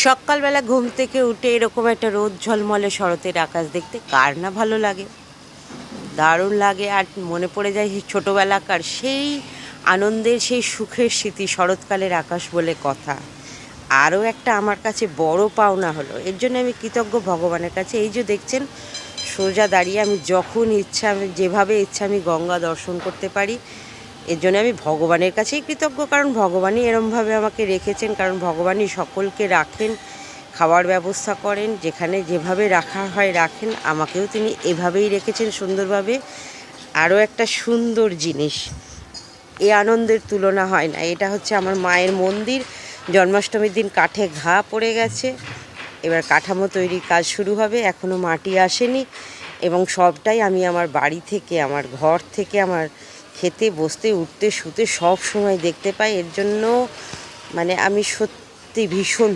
সকালবেলা ঘুম থেকে উঠে এরকম একটা রোদ ঝলমলে শরতের আকাশ দেখতে কার না ভালো লাগে, দারুণ লাগে। আর মনে পড়ে যায় সেই ছোটোবেলাকার সেই আনন্দের, সেই সুখের স্মৃতি। শরৎকালের আকাশ বলে কথা। আরও একটা আমার কাছে বড় পাওনা হলো, এর জন্য আমি কৃতজ্ঞ ভগবানের কাছে। এই যে দেখছেন সোজা দাঁড়িয়ে আমি যখন ইচ্ছা, আমি যেভাবে ইচ্ছা আমি গঙ্গা দর্শন করতে পারি। এর জন্য আমি ভগবানের কাছেই কৃতজ্ঞ, কারণ ভগবানই এরমভাবে আমাকে রেখেছেন, কারণ ভগবানই সকলকে রাখেন, খাওয়ার ব্যবস্থা করেন, যেখানে যেভাবে রাখা হয় রাখেন। আমাকেও তিনি এভাবেই রেখেছেন সুন্দরভাবে। আরও একটা সুন্দর জিনিস, এ আনন্দের তুলনা হয় না। এটা হচ্ছে আমার মায়ের মন্দির। জন্মাষ্টমীর দিন কাঠে ঘা পড়ে গেছে, এবার কাঠামো তৈরির কাজ শুরু হবে। এখনও মাটি আসেনি এবং সবটাই আমি আমার বাড়ি থেকে, আমার ঘর থেকে, আমার খেতে বসতে উঠতে শুতে সব সময় দেখতে পাই। এর জন্য মানে আমি সত্যি ভীষণ